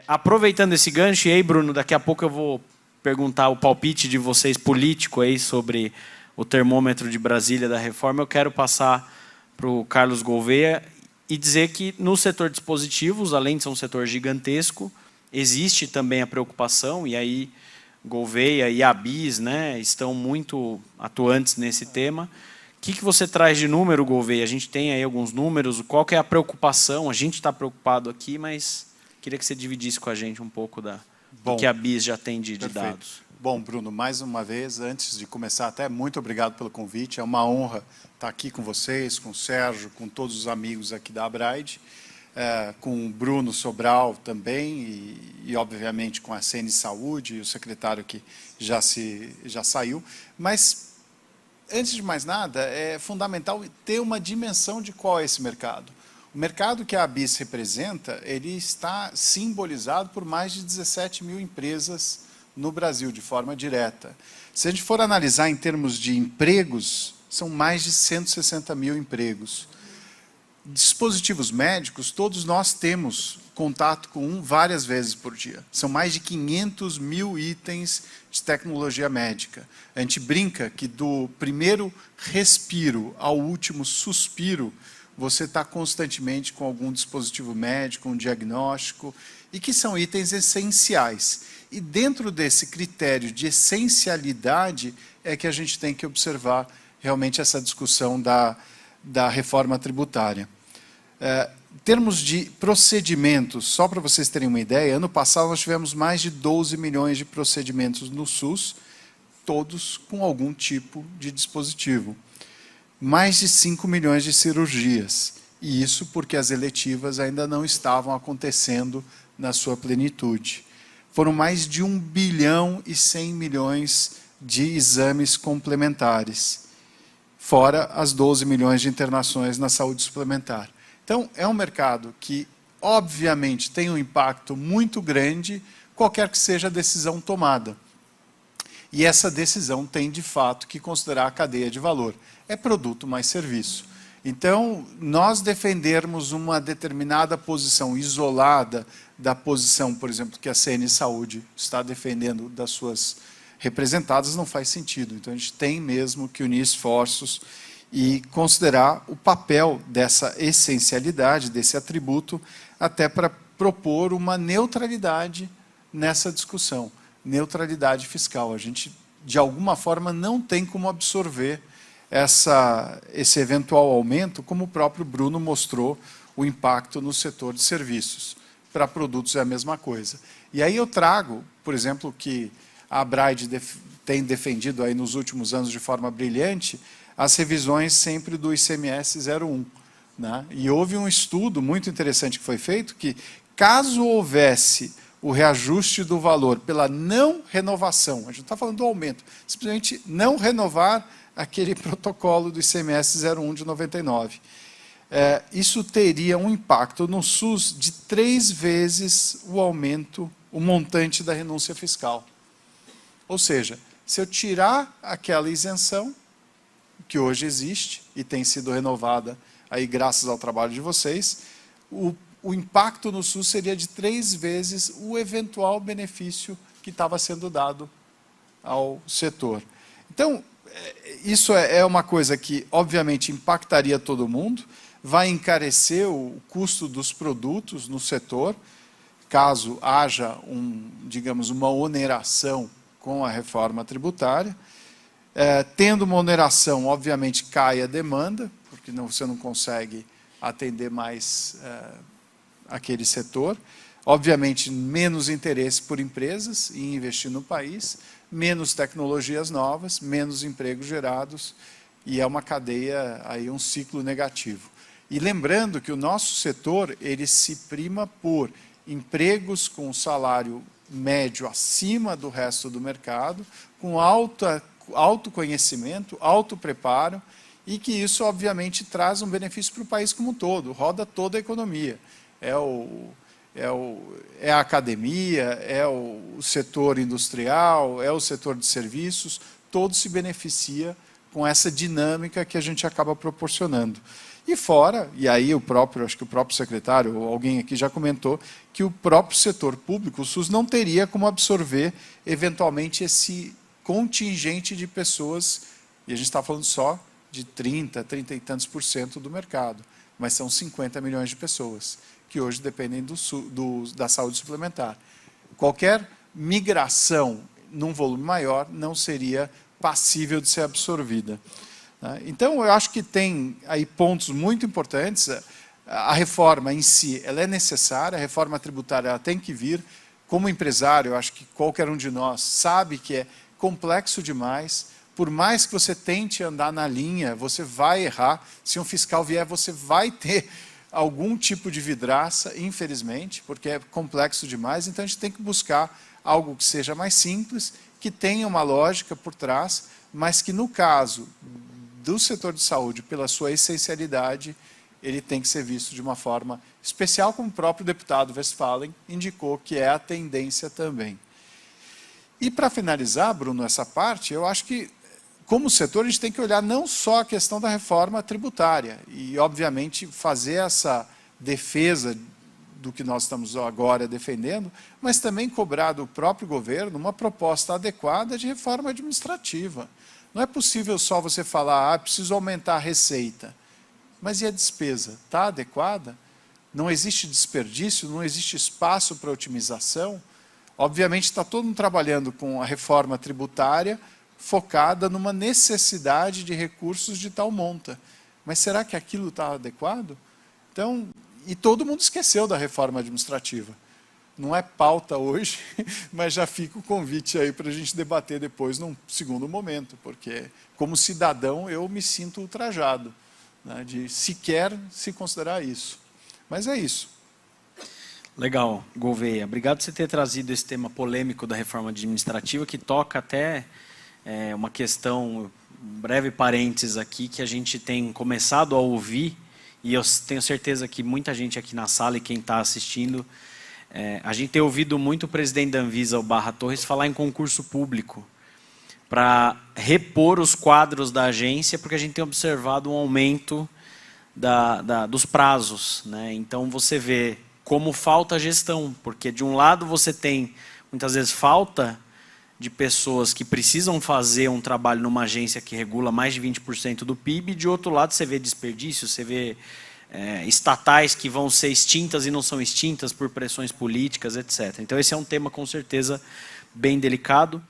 Aproveitando esse gancho, e aí, Bruno, daqui a pouco eu vou perguntar o palpite de vocês político aí sobre o termômetro de Brasília da reforma. Eu quero passar para o Carlos Gouveia e dizer que no setor de dispositivos, além de ser um setor gigantesco, existe também a preocupação, e aí Gouveia e a BIS, né, estão muito atuantes nesse tema. O que você traz de número, Gouveia? A gente tem aí alguns números, qual que é a preocupação? A gente está preocupado aqui, mas queria que você dividisse com a gente um pouco do que a BIS já tem de dados. Bom, Bruno, mais uma vez, antes de começar, até muito obrigado pelo convite. É uma honra estar aqui com vocês, com o Sérgio, com todos os amigos aqui da Abraide, com o Bruno Sobral também, e obviamente com a CN Saúde, e o secretário que já saiu. Mas, antes de mais nada, é fundamental ter uma dimensão de qual é esse mercado. O mercado que a BIS representa, ele está simbolizado por mais de 17 mil empresas no Brasil, de forma direta. Se a gente for analisar em termos de empregos, são mais de 160 mil empregos. Dispositivos médicos, todos nós temos contato com um várias vezes por dia. São mais de 500 mil itens de tecnologia médica. A gente brinca que do primeiro respiro ao último suspiro, você está constantemente com algum dispositivo médico, um diagnóstico, e que são itens essenciais. E dentro desse critério de essencialidade é que a gente tem que observar realmente essa discussão da reforma tributária. Em termos de procedimentos, só para vocês terem uma ideia, ano passado nós tivemos mais de 12 milhões de procedimentos no SUS, todos com algum tipo de dispositivo. Mais de 5 milhões de cirurgias, e isso porque as eletivas ainda não estavam acontecendo na sua plenitude. Foram mais de 1 bilhão e 100 milhões de exames complementares, fora as 12 milhões de internações na saúde suplementar. Então, é um mercado que, obviamente, tem um impacto muito grande, qualquer que seja a decisão tomada. E essa decisão tem, de fato, que considerar a cadeia de valor. É produto mais serviço. Então, nós defendermos uma determinada posição isolada da posição, por exemplo, que a CN Saúde está defendendo das suas representadas, não faz sentido. Então, a gente tem mesmo que unir esforços e considerar o papel dessa essencialidade, desse atributo, até para propor uma neutralidade nessa discussão. Neutralidade fiscal. A gente, de alguma forma, não tem como absorver esse eventual aumento, como o próprio Bruno mostrou, o impacto no setor de serviços. Para produtos é a mesma coisa. E aí eu trago, por exemplo, que a Abraide tem defendido aí nos últimos anos de forma brilhante, as revisões sempre do ICMS 01. Né? E houve um estudo muito interessante que foi feito, que caso houvesse o reajuste do valor pela não renovação, a gente não está falando do aumento, simplesmente não renovar aquele protocolo do ICMS 01 de 99. Isso teria um impacto no SUS de 3 vezes o aumento, o montante da renúncia fiscal. Ou seja, se eu tirar aquela isenção, que hoje existe e tem sido renovada aí graças ao trabalho de vocês, o impacto no SUS seria de 3 vezes o eventual benefício que estava sendo dado ao setor. Então, isso é uma coisa que, obviamente, impactaria todo mundo, vai encarecer o custo dos produtos no setor, caso haja, digamos, uma oneração com a reforma tributária. Tendo uma oneração, obviamente, cai a demanda, porque você não consegue atender mais aquele setor. Obviamente, menos interesse por empresas em investir no país, menos tecnologias novas, menos empregos gerados, e é uma cadeia, aí um ciclo negativo. E lembrando que o nosso setor, ele se prima por empregos com salário médio acima do resto do mercado, com alto conhecimento, alto preparo, e que isso, obviamente, traz um benefício para o país como um todo, roda toda a economia. É a academia, é o setor industrial, é o setor de serviços, todo se beneficia com essa dinâmica que a gente acaba proporcionando. E fora, e aí acho que o próprio secretário, ou alguém aqui já comentou, que o próprio setor público, o SUS, não teria como absorver, eventualmente, esse contingente de pessoas, e a gente está falando só de 30 e tantos % do mercado, mas são 50 milhões de pessoas que hoje dependem da saúde suplementar. Qualquer migração num volume maior não seria passível de ser absorvida. Então, eu acho que tem aí pontos muito importantes. A reforma em si, ela é necessária, a reforma tributária ela tem que vir. Como empresário, eu acho que qualquer um de nós sabe que é complexo demais. Por mais que você tente andar na linha, você vai errar. Se um fiscal vier, você vai ter algum tipo de vidraça, infelizmente, porque é complexo demais. Então, a gente tem que buscar algo que seja mais simples, que tenha uma lógica por trás, mas que, no caso do setor de saúde, pela sua essencialidade, ele tem que ser visto de uma forma especial, como o próprio deputado Westphalen indicou que é a tendência também. E, para finalizar, Bruno, essa parte, eu acho que, como setor, a gente tem que olhar não só a questão da reforma tributária e, obviamente, fazer essa defesa do que nós estamos agora defendendo, mas também cobrar do próprio governo uma proposta adequada de reforma administrativa. Não é possível só você falar, preciso aumentar a receita. Mas e a despesa? Está adequada? Não existe desperdício? Não existe espaço para otimização? Obviamente, está todo mundo trabalhando com a reforma tributária focada numa necessidade de recursos de tal monta. Mas será que aquilo está adequado? Então, e todo mundo esqueceu da reforma administrativa. Não é pauta hoje, mas já fica o convite aí para a gente debater depois num segundo momento, porque, como cidadão, eu me sinto ultrajado, né, de sequer se considerar isso. Mas é isso. Legal, Gouveia. Obrigado por você ter trazido esse tema polêmico da reforma administrativa, que toca até uma questão, um breve parênteses aqui, que a gente tem começado a ouvir, e eu tenho certeza que muita gente aqui na sala e quem está assistindo, a gente tem ouvido muito o presidente da Anvisa, o Barra Torres, falar em concurso público para repor os quadros da agência, porque a gente tem observado um aumento dos prazos, né? Então, você vê como falta gestão, porque de um lado você tem, muitas vezes, falta de pessoas que precisam fazer um trabalho numa agência que regula mais de 20% do PIB, e de outro lado você vê desperdício, você vê estatais que vão ser extintas e não são extintas por pressões políticas, etc. Então, esse é um tema, com certeza, bem delicado.